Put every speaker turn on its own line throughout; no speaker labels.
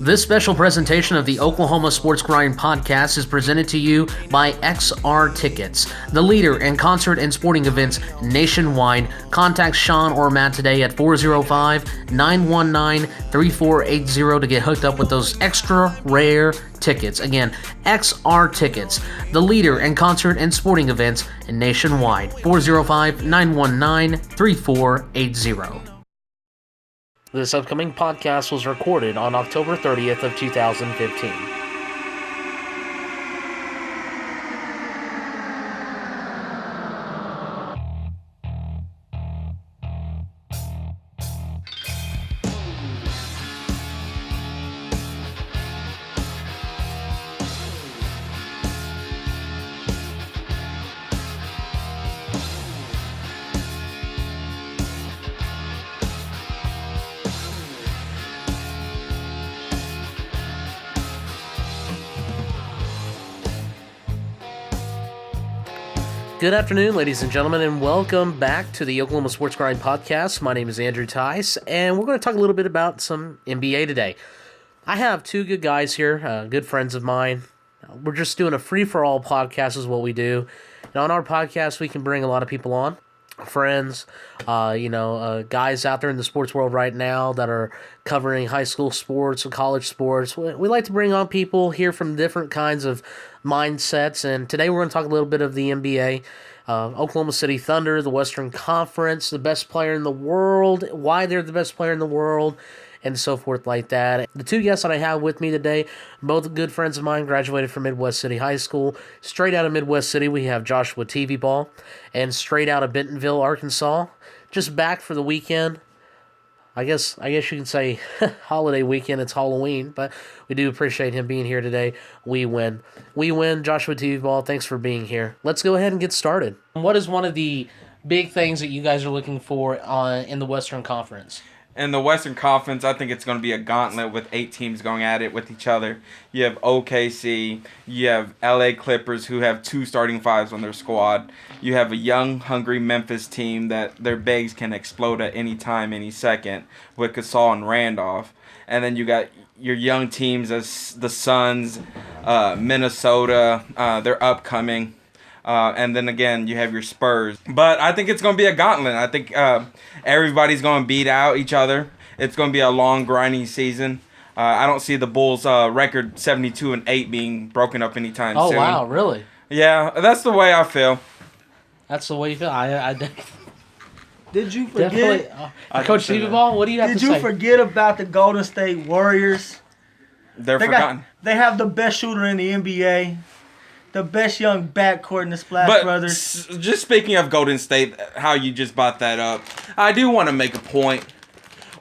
This special presentation of the Oklahoma Sports Grind podcast is presented to you by XR Tickets, the leader in concert and sporting events nationwide. Contact Sean or Matt today at 405-919-3480 to get hooked up with those extra rare tickets. Again, XR Tickets, the leader in concert and sporting events nationwide. 405-919-3480. This upcoming podcast was recorded on October 30th of 2015. Good afternoon, ladies and gentlemen, and welcome back to the Oklahoma Sports Grind podcast. My name is Andrew Tice, and we're going to talk a little bit about some NBA today. I have two good guys here, good friends of mine. We're just doing a free-for-all podcast is what we do. And on our podcast, we can bring a lot of people on, friends, guys out there in the sports world right now that are covering high school sports and college sports. We like to bring on people here from different kinds of mindsets, and today we're going to talk a little bit of the NBA. Oklahoma City Thunder, the Western Conference, the best player in the world, why they're the best player in the world, and so forth like that. The two guests that I have with me today, both good friends of mine, graduated from Midwest City High School. Straight out of Midwest City, we have Joshua Te-Ve, and straight out of Bentonville, Arkansas, just back for the weekend. I guess you can say holiday weekend, it's Halloween, but we do appreciate him being here today. We win. Joshua Te-Ve, thanks for being here. Let's go ahead and get started. What is one of the big things that you guys are looking for in the Western Conference?
In the Western Conference, I think it's going to be a gauntlet with 8 teams going at it with each other. You have OKC, you have LA Clippers who have 2 starting fives on their squad. You have a young, hungry Memphis team that their bigs can explode at any time, any second with Gasol and Randolph. And then you got your young teams as the Suns, Minnesota, they're upcoming. And then again, you have your Spurs. But I think it's going to be a gauntlet. I think everybody's going to beat out each other. It's going to be a long, grinding season. I don't see the Bulls' record 72-8 being broken up anytime soon.
Oh, wow, really?
Yeah, that's the way I feel.
That's the way you feel? I
Did you forget?
Coach Te-Ve, what do you have to say?
Did you forget about the Golden State Warriors?
They're forgotten.
They have the best shooter in the NBA. The best young backcourt in the Splash Brothers.
Just speaking of Golden State, how you just brought that up, I do want to make a point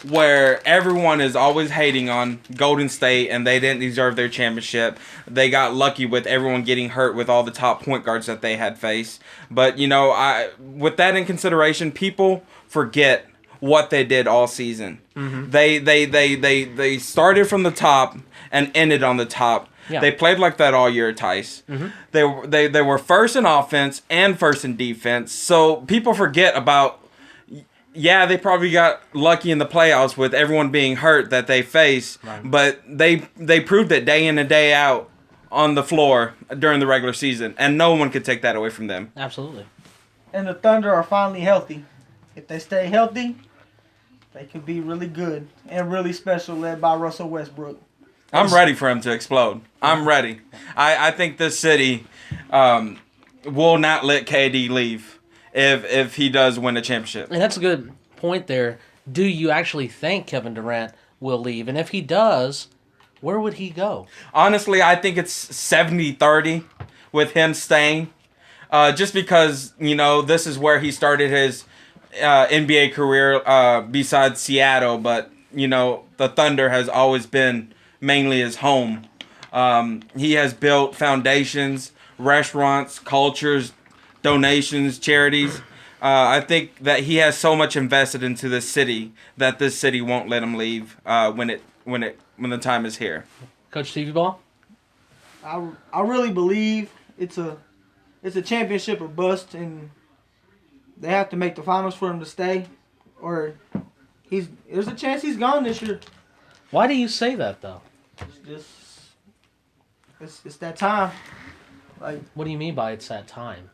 where everyone is always hating on Golden State and they didn't deserve their championship. They got lucky with everyone getting hurt with all the top point guards that they had faced. But, with that in consideration, people forget what they did all season. Mm-hmm. They started from the top and ended on the top. Yeah. They played like that all year, Tice. Mm-hmm. They were first in offense and first in defense. So people forget about, they probably got lucky in the playoffs with everyone being hurt that they faced. Right. But they proved it day in and day out on the floor during the regular season. And no one could take that away from them.
Absolutely.
And the Thunder are finally healthy. If they stay healthy, they could be really good and really special, led by Russell Westbrook.
I'm ready for him to explode. I'm ready. I think this city will not let KD leave if he does win a championship.
And that's a good point there. Do you actually think Kevin Durant will leave? And if he does, where would he go?
Honestly, I think it's 70-30 with him staying. Just because, this is where he started his NBA career besides Seattle. But, the Thunder has always been mainly his home. He has built foundations, restaurants, cultures, donations, charities. I think that he has so much invested into this city that this city won't let him leave when the time is here.
Coach Te-Ve?
I really believe it's a championship or bust, and they have to make the finals for him to stay, or there's a chance he's gone this year.
Why do you say that though?
Just it's that time. Like,
What do you mean by it's that time?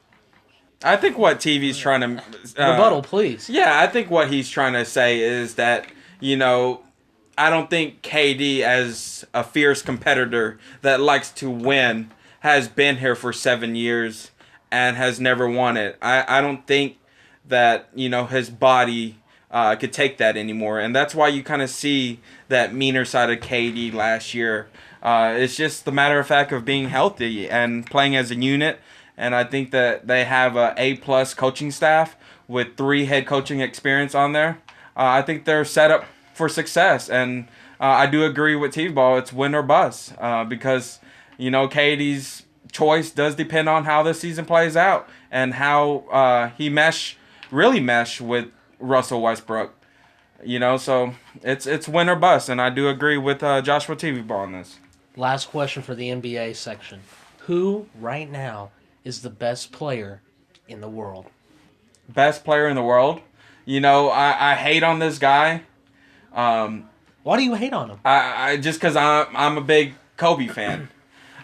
I think what TV's trying to
Rebuttal, please.
Yeah, I think what he's trying to say is that, I don't think KD, as a fierce competitor that likes to win, has been here for 7 years and has never won it. I don't think that, his body could take that anymore. And that's why you kind of see that meaner side of KD last year. It's just the matter of fact of being healthy and playing as a unit. And I think that they have a A+ coaching staff with 3 head coaching experience on there. I think they're set up for success. And I do agree with T-Ball. It's win or bust because, KD's choice does depend on how the season plays out and how he really mesh with Russell Westbrook. So it's win or bust. And I do agree with Joshua T-Ball on this.
Last question for the NBA section. Who, right now, is the best player in the world?
Best player in the world? I hate on this guy.
Why do you hate on him?
I just because I'm a big Kobe fan.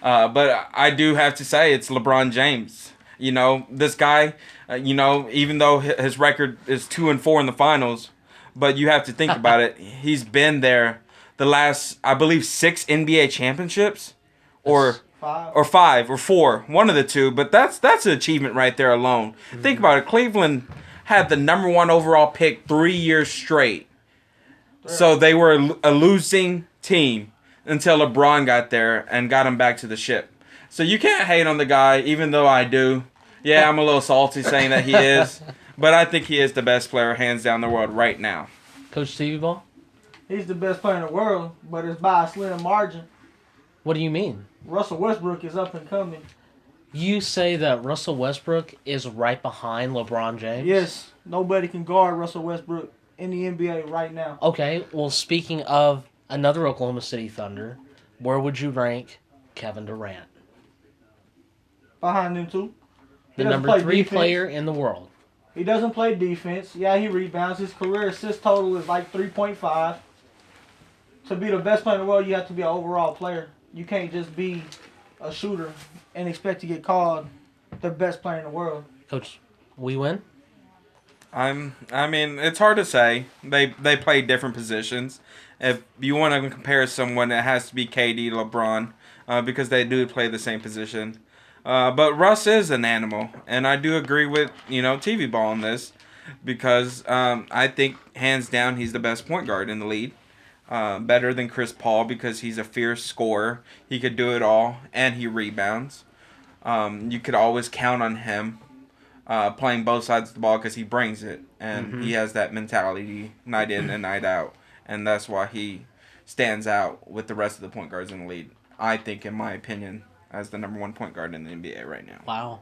But I do have to say it's LeBron James. This guy, even though his record is 2-4 in the finals, but you have to think about it. He's been there the last, I believe, 6 NBA championships, or 5 or 4, one of the two. But that's an achievement right there alone. Mm-hmm. Think about it. Cleveland had the number 1 overall pick 3 years straight. So they were a losing team until LeBron got there and got him back to the ship. So you can't hate on the guy, even though I do. Yeah, I'm a little salty saying that he is. But I think he is the best player, hands down, in the world right now.
Coach T-Ball?
He's the best player in the world, but it's by a slim margin.
What do you mean?
Russell Westbrook is up and coming.
You say that Russell Westbrook is right behind LeBron James?
Yes. Nobody can guard Russell Westbrook in the NBA right now.
Okay, well, speaking of another Oklahoma City Thunder, where would you rank Kevin Durant?
Behind them two.
The number 3 player in the world.
He doesn't play defense. Yeah, he rebounds. His career assist total is like 3.5. To be the best player in the world, you have to be an overall player. You can't just be a shooter and expect to get called the best player in the world.
Coach, we win?
I mean, it's hard to say. They play different positions. If you want to compare someone, it has to be KD, LeBron, because they do play the same position. But Russ is an animal, and I do agree with TV Ball on this, because I think hands down he's the best point guard in the league. Better than Chris Paul because he's a fierce scorer. He could do it all, and he rebounds. You could always count on him playing both sides of the ball because he brings it, and he has that mentality night in and night out, and that's why he stands out with the rest of the point guards in the league. I think, in my opinion, as the number 1 point guard in the NBA right now.
Wow.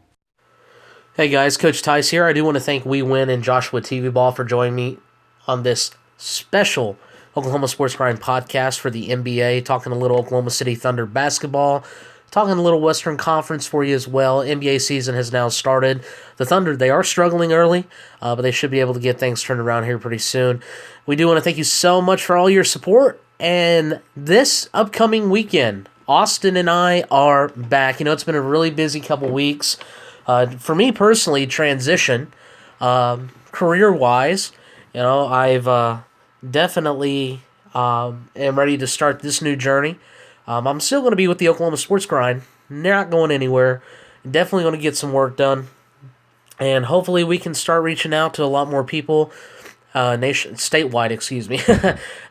Hey guys, Coach Tice here. I do want to thank We Win and Joshua TV Ball for joining me on this special Oklahoma Sports Grind podcast for the NBA, talking a little Oklahoma City Thunder basketball, talking a little Western Conference for you as well. NBA season has now started. The Thunder, they are struggling early, but they should be able to get things turned around here pretty soon. We do want to thank you so much for all your support, and this upcoming weekend, Austin and I are back. It's been a really busy couple weeks. For me personally, transition, career-wise, I've definitely am ready to start this new journey. I'm still going to be with the Oklahoma Sports Grind. Not going anywhere. Definitely going to get some work done. And hopefully we can start reaching out to a lot more people. Statewide, excuse me.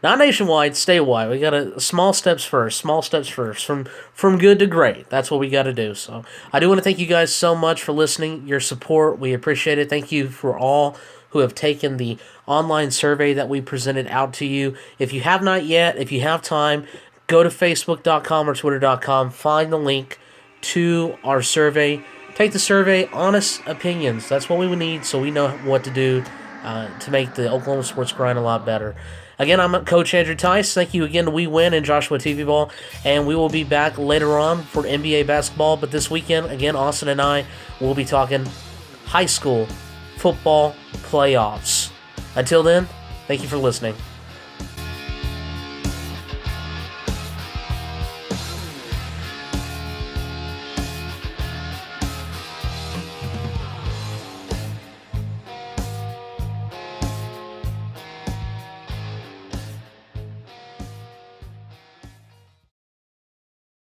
Not nationwide, statewide. We got to small steps first. From good to great. That's what we got to do. So I do want to thank you guys so much for listening, your support. We appreciate it. Thank you for all who have taken the online survey that we presented out to you. If you have not yet, if you have time, go to facebook.com or twitter.com, find the link to our survey. Take the survey, honest opinions. That's what we would need so we know what to do to make the Oklahoma Sports Grind a lot better. Again, I'm Coach Andrew Tice. Thank you again to We Win and Joshua TV Ball. And we will be back later on for NBA basketball. But this weekend, again, Austin and I will be talking high school football playoffs. Until then, thank you for listening.